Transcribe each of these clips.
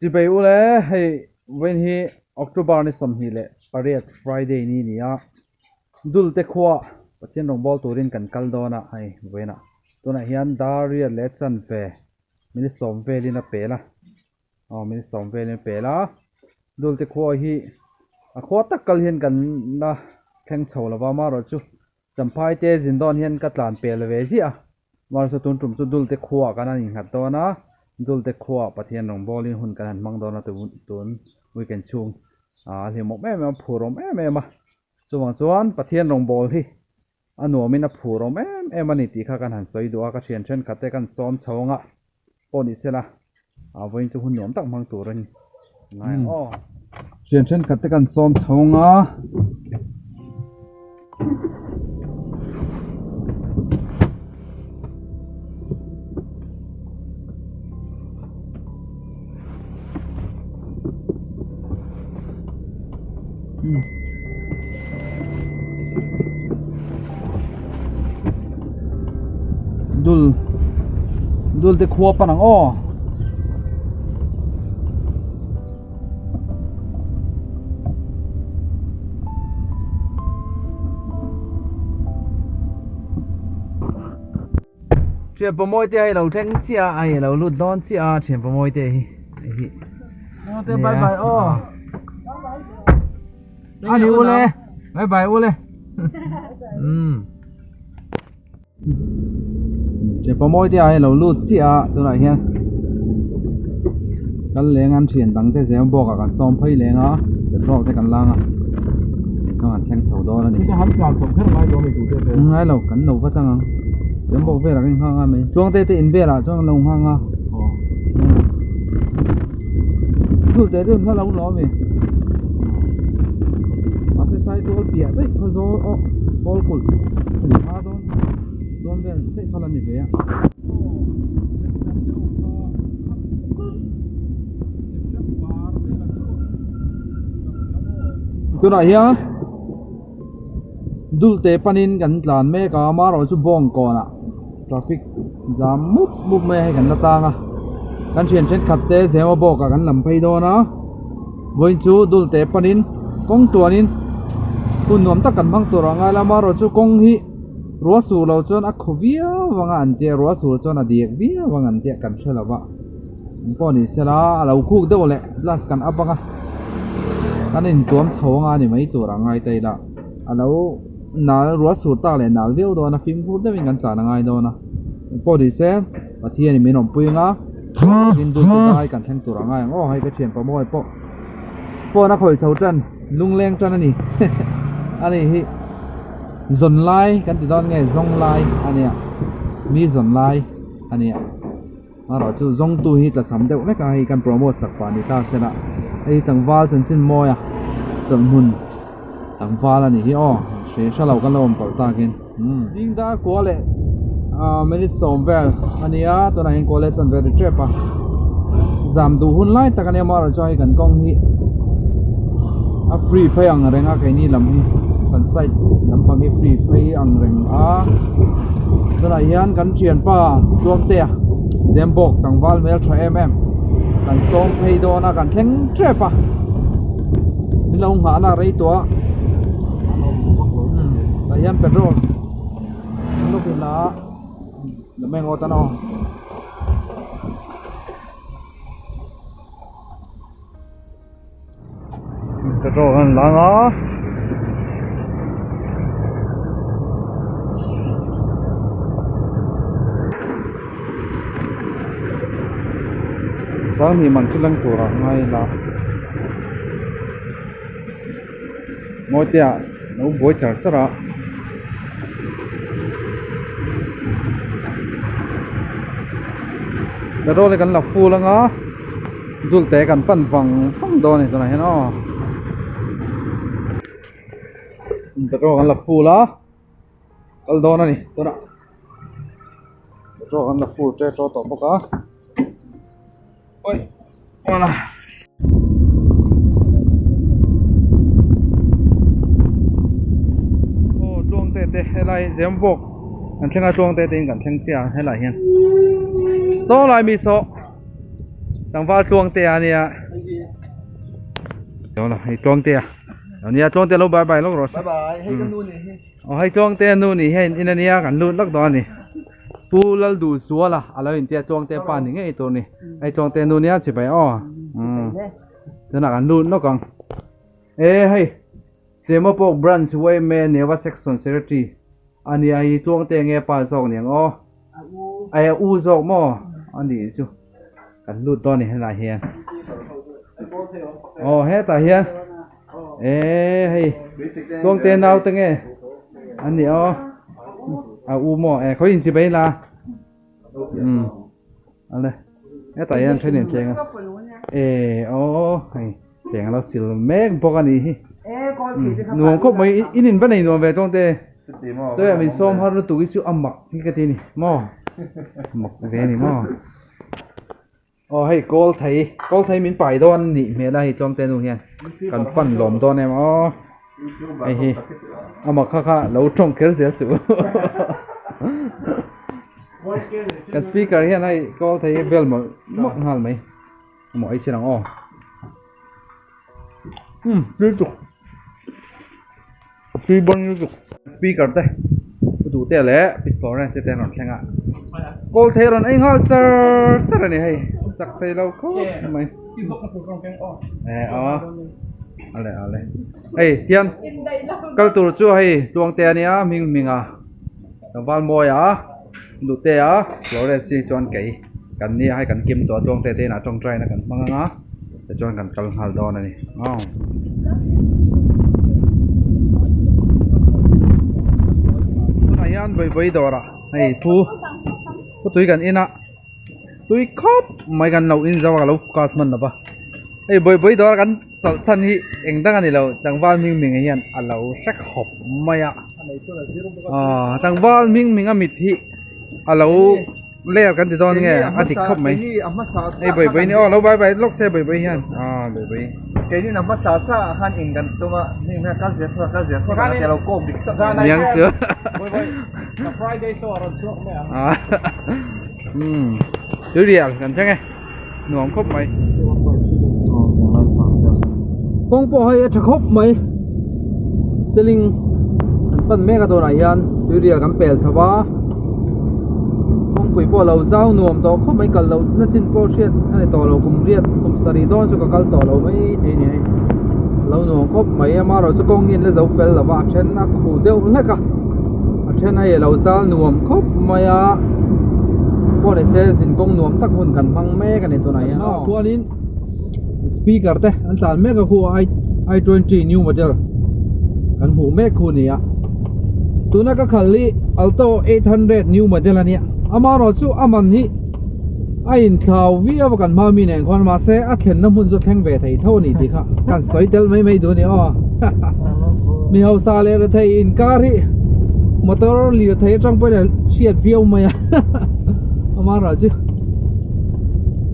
chỉ bây ule hay when he October ni som hi le parade Friday ni nia dul te khwa pathian rong bol turin kan kal dona ai vena tuna hian daria le chan ve mini som ve lina pela mini som ve lina pela dul te khwa hi a khwa tak kal hian kan na theng chho lawa ma ro chu champai te jindon hian ka tlan pel ve ji a mar so tun tum chu dul te khwa kan ani hat dona dul te khwa pathian rong bol in hun kan mang dona tun weekend chung hi mok me me phurom me ma chuwang chuan pathian rong bol hi anuamin a phurom em ani ti kha kan han soi do ka thian then khate kan som chhawanga poni sela voin chu hun nom tak mang turan ngai thian then khate kan som chhawanga dul te khwa panang chuyện pomoi te ai lo theng chia ai lo lut don chia chuyện pomoi te hi te bye bye ani ule bye bye ule chuyện pomoi te ai lo lut chia tu lại hian kan leng an thian dang te zem bok kan som phai leng a te rok te kan lang a kan an theng chho do na ni han kan som khan ngai do ni tu te ngai lo kan no fa chang zem bok ve la kan hang a me chuang te in ve la chuang lo hang a tu te tu na lo lo me a se sai to pia te kho zo bol kul ha don ve te khala ni ve a tu na hian dulte panin kan tlan me ka ma ro chu bong ko na traffic jam mup me hai kan la tanga kan thian chen khat te zema bo ka kan lam phei do na voin chu dulte panin kong tuanin kun nom ta kan mang tu ra nga la ma ro chu kong hi ruwa su lo chon a khovia wanga an te ruwa su chon a diek via wanga an te kan thelawa poni sela alo khuk de le plus kan apanga kanin tuam chhawanga ni mai tur angai taila alo nal ruwa sur ta le nal veu do na film phur de min kan chana ngai do na podi se pathian ni minom puinga in du dai kan theng tur angai hai ka thian pamoi po na khoi chho chan lungleng chan ani ani hi zon lai kan ti don nge zong lai ania mi zon lai ania ma ro chu zong tu hi ta cham deuh me ka hi kan promote sak pa ni ta sena ei tangwal chan sin moya cham hun tangwal ani hi se salo kan lom pal ta kin ding da ko le meni som vel ania to na hin ko le chan ve de trepa zam du hun lai ta kan ma ro choi kan kong hi a free phai ang renga kai ni lam hi kan site lam pang hi free phai ang reng to na hian kan thian pa tuam te zembok tangwal mel 3mm kan som phei do na kan thleng trepa ni long ha na rei to ta hian petrol lo ki la meng o ta no petrol kan lang sáng thì mình sẽ lăn tur ngay là mỗi tiệm nấu buổi chả rất là đó là cần là phu lắm á dul té cần phân vòng không đồ này này nó đó cần là phu lá cần đồ này tôi đã đó cần là phu chơi cho tổ bốc á ôi voilà chuông tê tê hay lại dám bốc anh xem chuông tê tê gần xem chia hay lại hiền số lại mi số thằng vào chuông tiền nè đó là hay chuông tiền đó nè chuông tiền lâu bye bye lúc rồi bye bye hay cái luôn này hay chuông tiền luôn nè hay in nè cái luôn lúc đó nè pu lal du xua là à lời tiền chuông tiền pan nè cái nè hay chuông tiền luôn nè chỉ phải thế là cái luôn nó còn ê hay Singapore branch way me neva section secretary ani ai chuông tiền nghe pa song nè ai u zok mo ani chu kan lut to ni la hian he ta hian hey chuông tiền nào teng e ani u mo khoi in chi bai la ale he ta hian thai nen cheng hay cheng lo sil mek bok ani nuông khop mai in ban nei nuông ve chuông te tôi mình xóm hơn nó tụi cái chữ âm mặc cái gì này mò mặc cái này mò hay cô thấy mình phải đó anh nị mẹ đây trong tên luôn nha cần phần lỏm to này mà hay âm mặc khá lâu trong cái gì sửa cái speaker hiện nay cô thấy vel mà mắc hal mấy mọi chuyện nào liên tục khi bắn liên tục speaker đây tụ tè lẽ bịt phở này sẽ tè nón sang ạ cô thấy rồi anh hỏi chắc này hay sắc thấy lâu khó mày ale hey tian kalau tụ chú hay tuang tè này mình thằng van mồi tụ tè phở này sẽ chọn cái cần nia hay cần kim tụ tuang tè tè nào trong trai nó cần mang ngã để chọn cần cần hal đo này bơi bơi đó ra này thu có túi gần in túi khóc mấy gần lâu in ra vào lâu focus mình là ba bơi bơi đó gần thân hi anh đang anh lâu chẳng vào mình hiện lâu sắc hộp mày chẳng vào mình mít hi lâu leo gần thì đó nghe thì khóc mấy bơi bơi này lâu bye bye lúc xe bơi bơi hiện bơi bơi cái này nằm sát sát han in gần tụi mà nhưng mà cái gì cái lâu côm bị miếng cửa Friday so ở chỗ mẹ thứ gì gần chắc nghe nuông khóc mày con bò hay chắc khóc mày selling phần mẹ cái đồ này hiện thứ gì gần bèl sao ba con quỷ bò lâu dao nuông đó khóc mấy cần lâu nó chín bò xiết anh này tỏ lâu cùng riết cùng sari đón cho cái tỏ lâu mấy thế này lâu nuông khóc mấy mà rồi cho con nhìn là dấu phèn là vạ trên nó khổ đeo hết cả trên này lâu dao nuông khóc mấy bò này sẽ xin công nuông tắc hồn cần phăng mẹ cái nàyตัวnày nó thua nín speaker thế anh sản mẹ cái khu i20 new model cần phụ mẹ khu này tụi nó có khẩn li Alto 800 new model này ama rồi chú aman hi ai thảo vi ở gần mà mình còn mà sẽ ắt khen năm hun cho khen về thầy thâu này thì khác cần soi tel mấy đứa này mình hậu xa lên thấy in car hi motor liều thấy trong bây giờ chiết view mày ama rồi chứ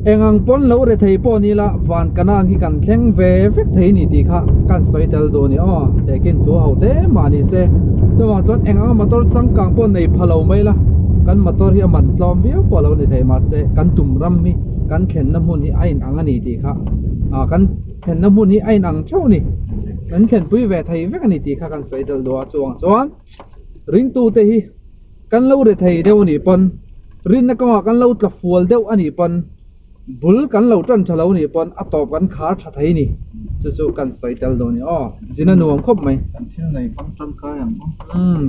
em ăn pon lâu để thấy pon này là van canal khi cần khen về phết thấy này thì khác cần soi tel đồ này để kiến tu hậu thế mà này sẽ cho mà chọn em ăn motor trắng càng pon này phá lâu mấy là kan motor hi aman tlom vi po lo ni thei ma se kan tum ram mi kan khen na mun hi ain ang ani ti kha kan khen na mun hi ain ang chau ni kan khen pui ve thei vek ani ti kha kan soi dal do chuan ring tu te hi kan lo re thei deu ni pon rin na ka kan lo tla fual deu ani pon bul kan lo tran thalo ni pon atop kan khar tha thei ni chu kan soi dal do ni jina nuam khop mai kan thil này băng trăm cái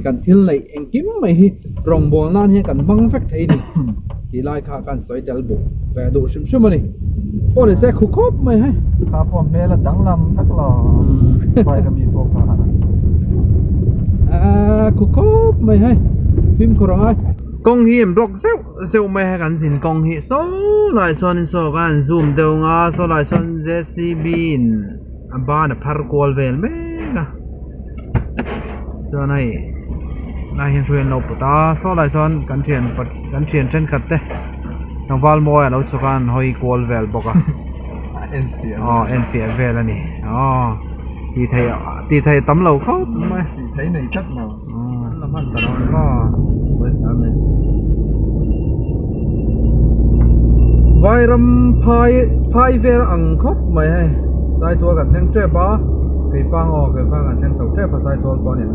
kan thil này anh kim mai hi rong bol nan hi kan bang phek thei ni thì lai kha kan soi dal bu ve do sim sim ni o le se khu khop mai hai khá phong mẹ là đắng lắm chắc là phải cái gì phong khu khop mai hai phim ko rong ai công hiểm block seo mai hai kan sin công hi so lai son so kan zoom deu nga so lai son JCB ba na phar kol vel me na cho này này hiện thuyền lâu ta so lại son cắn thuyền trên cắt thế thằng val mồi nó cho con hơi kol vel bọc en phía vel này thì thầy tắm lâu khó mà thấy này chắc mà làm ăn tao nó vai ram phai ver ang khop mai hai sai tua kan theng tre ba cái phang kan theng chau tre pa sai tua ko ne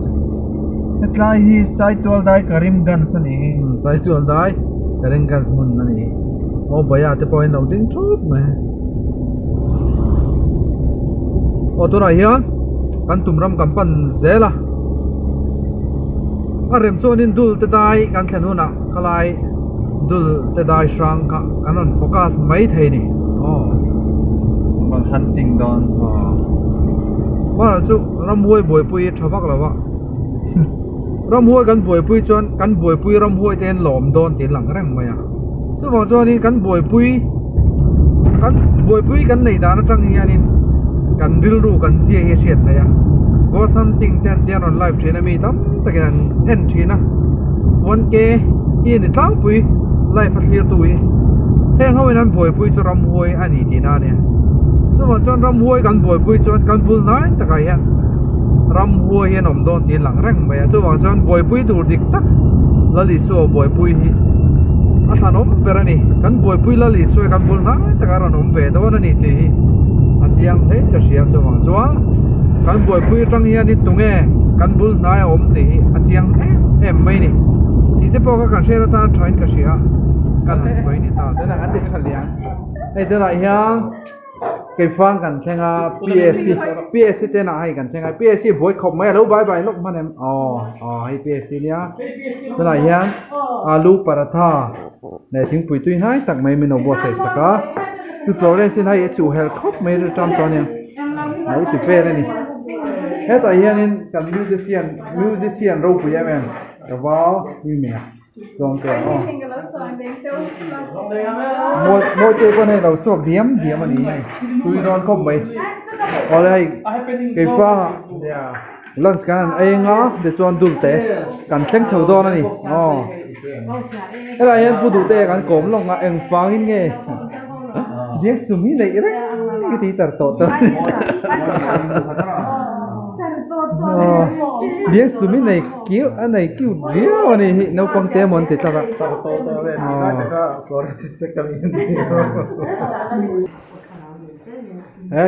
Try hi side to dai Karim gan sani. sai tua dai karing gas mun na ni o baya te point no ding chop mai o to na hian kan tumram kan pan zela arem chonin dul te dai kan thlen huna kalai dul te dai shrang ka kanon focus mai thei ni Mal hunting don. Mà chú ram huôi bồi pui thà bắc là vợ ram huôi cắn bồi pui chọn cắn bồi pui ram huôi tên lỏm đòn tiền lẳng răng mày à chú bảo cho đi cắn bồi pui cắn này đã nó trăng nha nên cắn ril ru cắn xia hết sệt này à có something ten on live train mi tắm tất cả entry na one k yên thì tao pui live phát hiện tụi thế không nên bồi pui cho ram huôi anh đi tiền na nè chú bảo cho ram huôi cắn bồi pui chọn cắn bùn nói tất cả hiện ram huôi hiện ổn đòn tiền lẳng răng mày à chú bảo cho bồi pui đủ địch tắc là lý số bồi pui hi asan om pera ni kan boi pui la li soi kan bul na ta karan om ve do na ni ti asiang he ta sia chawang chwa kan boi pui tang ya ni tunge kan bul na om ti asiang em mai ni ti te po ka kan se ta train ka sia kan soi ni ta na an ti chaliang ei ta la yang cái phang kan thenga PSC te na hai kan thenga PSC boi khop mai lo bye bye lok man em hai PSC nia ta la yang alu paratha này tiếng bùi tuy hai tặng mấy mình nấu sấy saka từ Florence xin hay chủ help khóc mấy đứa trăm ton nha nấu từ phê đây nè hết tại hiện nên cần musician râu bùi em cái vào như mẹ còn cái mỗi chơi con này đầu suộc điếm anh ấy tôi non không mấy ở đây cái pha lunch kan ai ngó để cho anh đun té cần xem chầu đo này cái này em phụ đủ té cần cốm lòng em phang in nghe biết sumi này đấy cái tí tờ tổ biết sumi này kiểu anh này kiểu riêu này nấu con té món té ta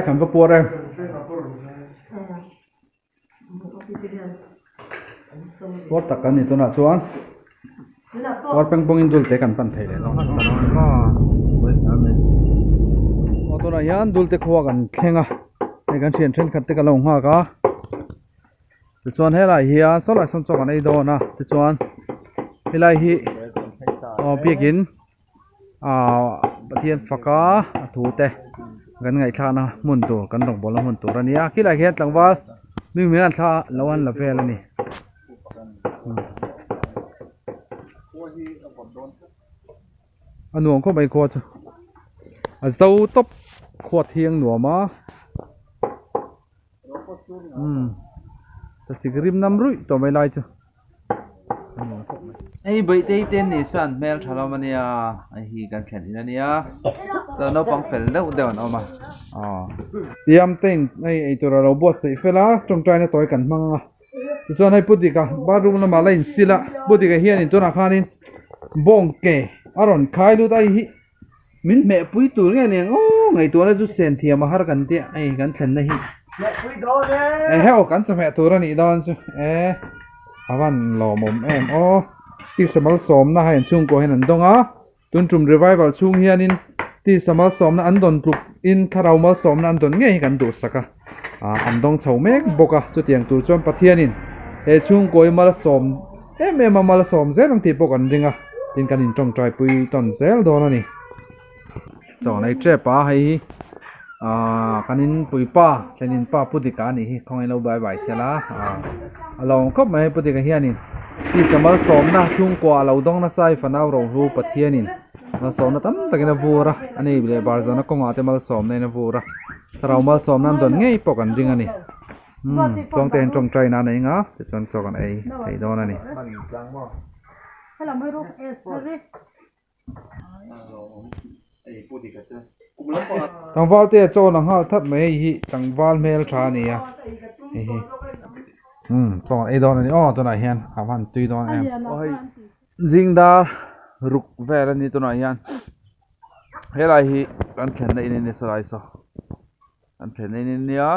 cầm vào bùa đây What tak kan itu nak cuan? What pengpongin dul te kan pan thei le no. O to na yan dul te khwa kan khenga. Nei kan chen khat te ka long ha ka. Ti chuan he lai hi a so lai son chok an ei do na. Ti chuan hi lai hi biakin pathian faka thu te kan ngai thla na mun tu kan rong bol mun tu rania ki lai het langwal mi mi an tha lawan la vel ani nuông có mấy quạt dâu tóc quạt thiêng nùa má ta xịt rim năm rưỡi tao mấy lại chứ ai bây tây tên này san mail thằng nào mà nè ai hi gan khen đi nè tao nó bằng phèn đâu đều nó mà tiêm tên ai tụi nó bớt sấy phèn lá trong trái nó tối cẩn mang cho nên bút đi cả ba room nó mà lên xí la bút đi cái hiền tụi nó khai nên bong kề aron khai lu tai hi min mẹ pui tu nghe nè ngày tu nó chút sen thì mà har kan te ai kan thlen na hi Mẹ pui do đấy. Heo kan cha mẹ tu ra ni don chu awan lo mom em ti samal som na hain chung ko hen an donga tun tum revival chung hianin ti samal som na an don trup in tharau mal som na an don nge kan du saka an dong chau mek boka chu tiang tu chom pathianin he chung koi mal som em mal som ze nang ti pokan ringa tin kan in trong trai pui ton zel do na ni to nai tre pa hai kanin pui pa kanin pa putika ni hi khong lo bai bai sela along khop mai putika hianin ti kamal som na chung kwa lo dong na sai fanau ro ru pathianin na som na tam takina vura ani bile barzana konga te mal som na vura tarau mal som nan don ngei pokan ring ani tong ten trong trai na nei nga te chon chokan ai thei do na ni Hello, my room is ready. tang val te cho na hal thap mai hi tang val mel tha ni ya chon ai don ni to na hian awan tui don em oi jingda ruk ver ni to na hian helai hi kan khen na in ni sarai so kan khen in nia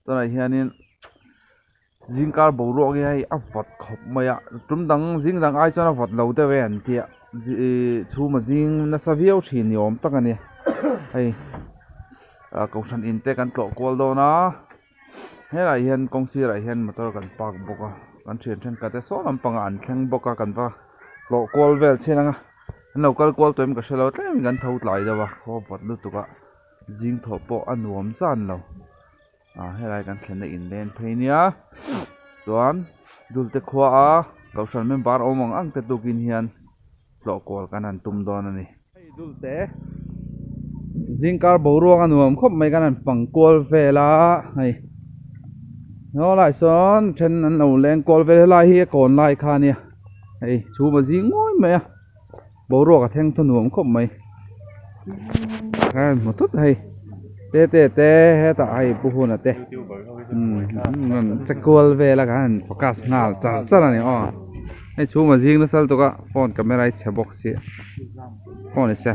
to nai hianin jingkar boruak hi ai a vat khop maya tum dang jing dang ai chona vat lo te ve an tia chu ma jing na saviau thin ni om tak ani hei kausan in te kan tlo kol do na helai hian kongsi rai hian motor kan park boka kan thian ka te so lampanga an thleng boka kan pa tlo kol vel chenanga local call toim ka shelo tlem gan thot lai dawa kho vat lu tuka jing tho po anuam san lo helai kan thlen in len pheinia tuan dulte khwa a kausan member omang ang te tukin hian tlo kol kan an tum don ani dulte jingkar boruak anuam khop mai kan an pang kol vela hei no lai son then an lo leng kol vel lai hi kon lai kha nia hei chu ma jing ngoi mai a boruak a theng thunuam khop mai kan motut hei te he ta ai pu hun ate man chakol vela kan focus ngal char ani ai chu ma jing na sal to ka phone camera ai chhabok si phone se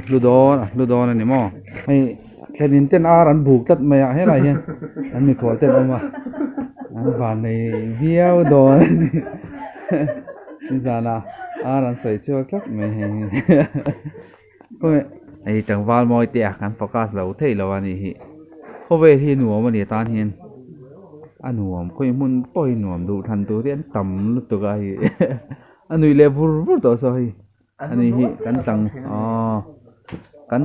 ludon ani mo ai khenin ten ar an buk tat mai he lai hian an mi khol ten oma an van nei viau don ni zana aran sai chu klak mai he koi ai tang wal moi te kan focus lo thei lo ani hi khove hi nuam ani tan hin anuam koi mun poi nuam du than tu rian tam lu tu ga hi anui le vur vur to so hi ani hi kan tang kan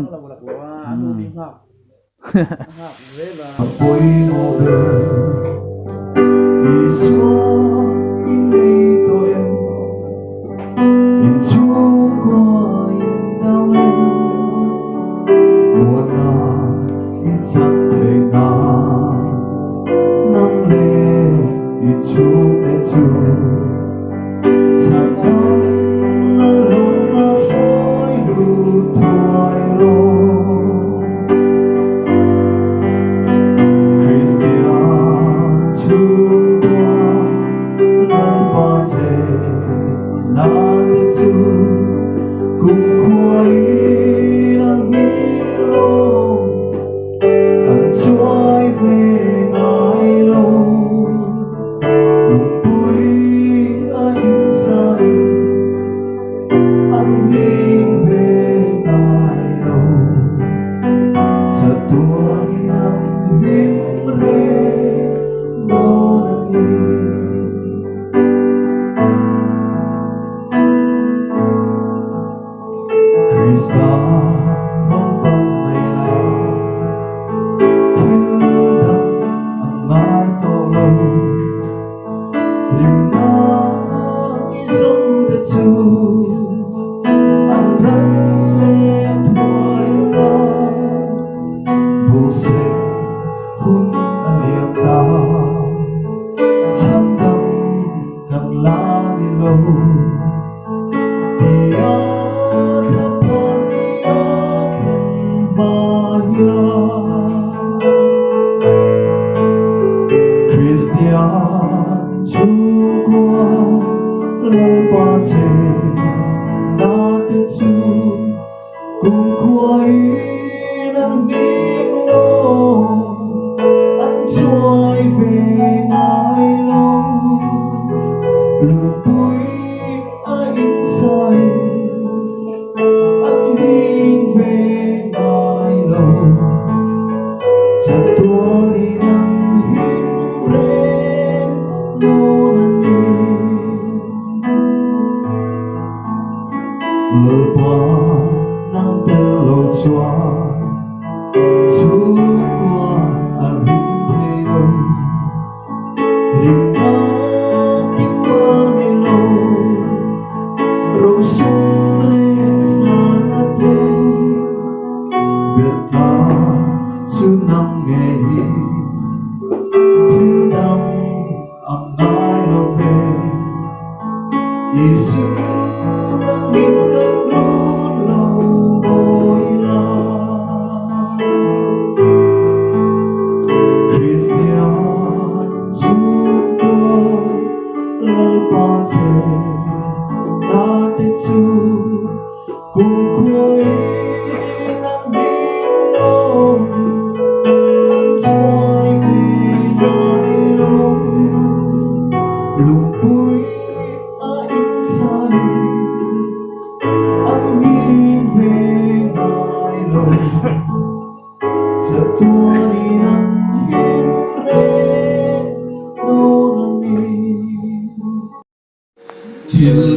Til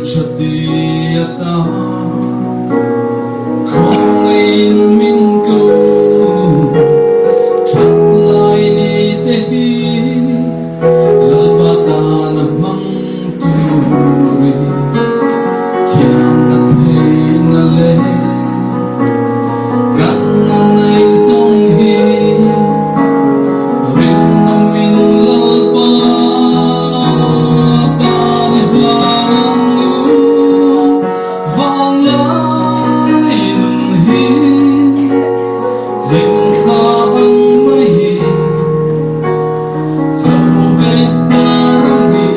chatiata không in min cô chặt lại đi te hi lalbata na mang turi thiang na thei na le gan nay song hi rin na min lalpa ta ni blang vang lai nung hi lim kha ang mai lâu bet parami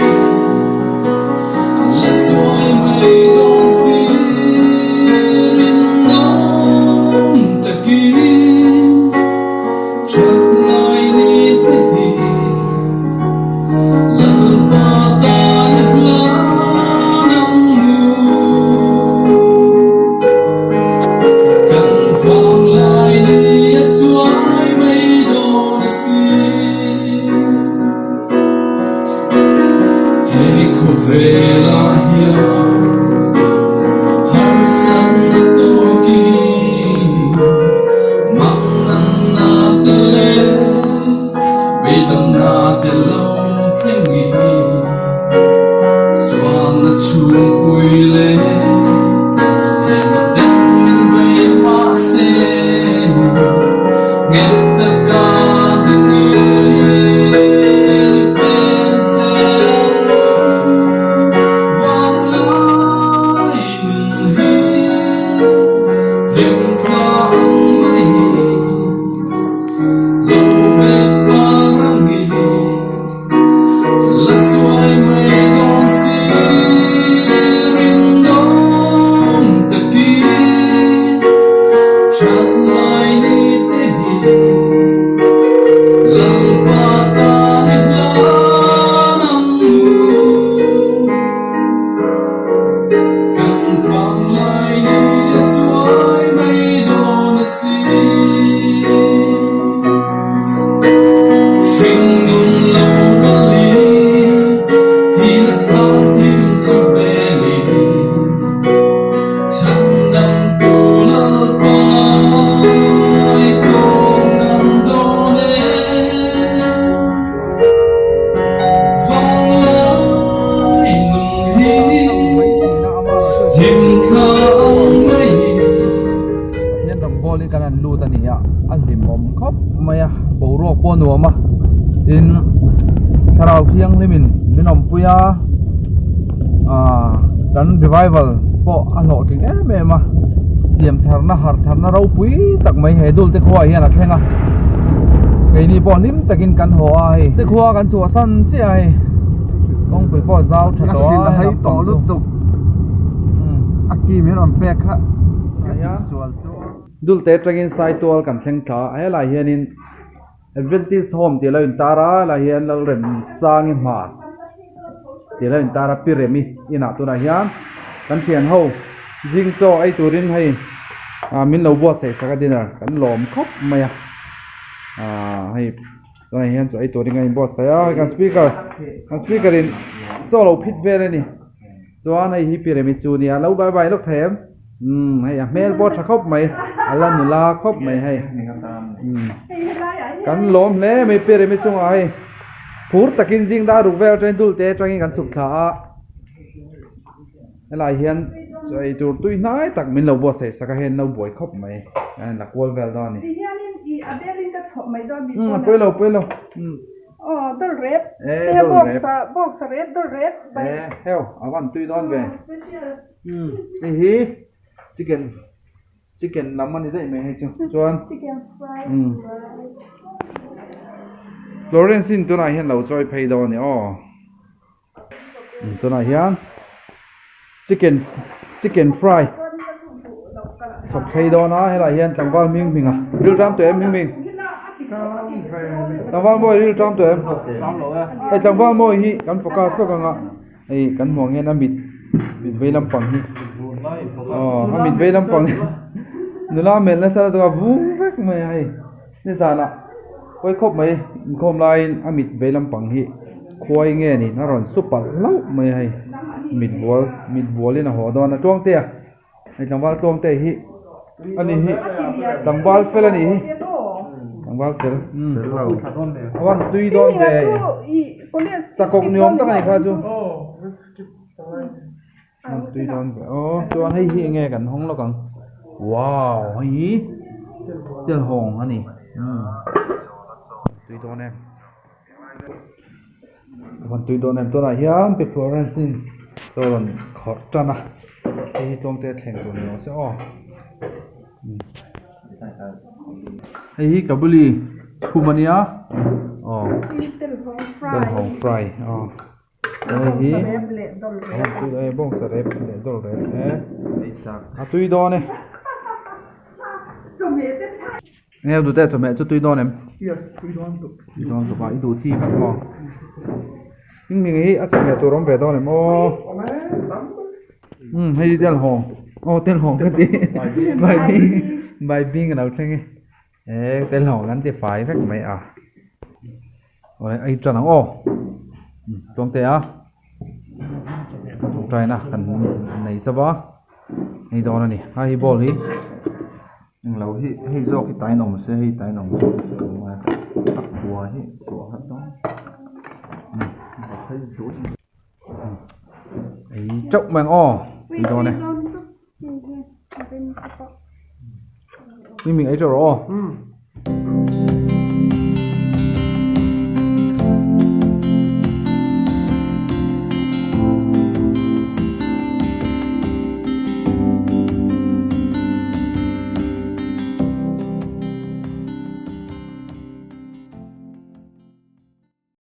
let's why mai don si rin non taki chat lai ni te hi lal ba ta ni blang kan vang lai ni let's why mai don si hey ko vela hiya har san na to ki mang nan na te le be dam na te lo thengi swan na chung hui le te ma den min be ma se get the garden vang lai nung hi lim kha ang mai lâu bet parami let's why mai don si rin non taki chat lai ni te hi lal ba ta ni blang kan vang lai ni let's why mai don si Sing nung lâu gali thì nó thang tim su beli chăn đăng tu lal pai to ngam do ne vang lai nung hi him kha ang mai hiện đồng bò lên cái lu ta nỉ ăn lim bom khóc mày bầu ruột bò nùa mà in sarau thiang le min om puya dan revival po alo king me ma siam tharna har tharna rau pui tak mai he dul te khwa hian a thenga cái ni po lim takin kan ho ai te khwa kan chu san chi ai kong pui po zau tha to là hay to lúc tục aki miền Nam pe kha sual dul te tragin sai tol kan thleng tha ai la hian in Adventist home ti lain tara la hian lal rem sang in ma ti lain tara piremi ina tu na hian kan thian ho jing cho ai turin hai min lo bo se saka dinner kan lom khop maya hai to hian cho ai turin ai bo sa ya kan speaker in cho lo phit ve ni cho an ai hi piremi chu ni lo bye bye lok them hay mel bo tha khop mai alan la khop mai hay kan lom le mai pere mi chung ai phur takin jing da ruk vel train dul te trangin kan suk tha lai hian choi tur tui nai tak min lo bo se saka hen no boy khop mai an la kol vel da ni Dianin I Adelin ka chok mai do bi. poi lo Oh, the red. Eh, They dol red. box red, the red. heo awan tui don ve hi chicken lamani dai me he chu chuan Chicken fry. Florence in tu na hian lo choi phei do ni tu na hian chicken fry chop phei do na he la hian changwal ming minga ril ram to em ming changwal moi ril ram to em ai changwal moi hi kan focus to kanga ai kan mo nge na mit ve lam pang hi mit ve lam pang nula mel na sa to vu vek mai ai นี่สานะไว้ครบไหมคมลายอามิดเวลำปังฮีควายเงี้ยนี่น่ารอนซุปเปอร์เล่าไม่ให้มิดวัวเลยนะหัวดอนนะจ้วงเตี้ยไอ้จังหวะจ้วงเตี้ยฮีอันนี้ฮีจังหวะเฟลนี่ฮีจังหวะเฟลวันตุยดอนเบย์จะกกนิยมตั้งไงครับจูวันตุยดอนเบย์โอ้จวนให้ฮีเงี้ยกันห้องเรากันว้าวฮีเจ้าหงอันนี้ตุยดอนเนี่ยวันตุยดอนเนี่ยตัวไหนฮีอันเป็นฟลอเรนซินตัวนั้นขอดจันนะไอ้จ้วงเตี้ยแข่งตัวนี้ใช่อ๋อไอ้กับบุรีชูมันเนี่ยอ๋อต้นหอมฟรายอ๋อไอ้ฮีตุยไอ้บ้งสเรปเด็ดดอลเรปอ่ะตุยดอนเนี่ยเนี่ยดูแต่ตัวแม่จะตุยดอนเนี่ยตุยดอนตัวไปดูที่กันมองยิ่งมีไอ้อาจจะแม่ตัวร้องเบดอนเนี่ยโอ้ให้เต้นหงโอ้เต้นหงกันดิใบบิ้งกันเอาใช่ไหมเต้นหงกันที่ฝ่ายสักไหมอ่ะโอ้ยไอ้จันอ๋อตรงเตะใจนะกันไหนซะบ่ไอ้ดอนนี่ไอ้บอลนี่ nhưng lâu hi do cái tai nồng sẽ hi tai nồng mà tắc bùa hi sủa hết đó thấy rốiไอ้เจ้าแมงอ้อไอ้ดอนนี่นี่มีไอ้เจ้าอ๋อ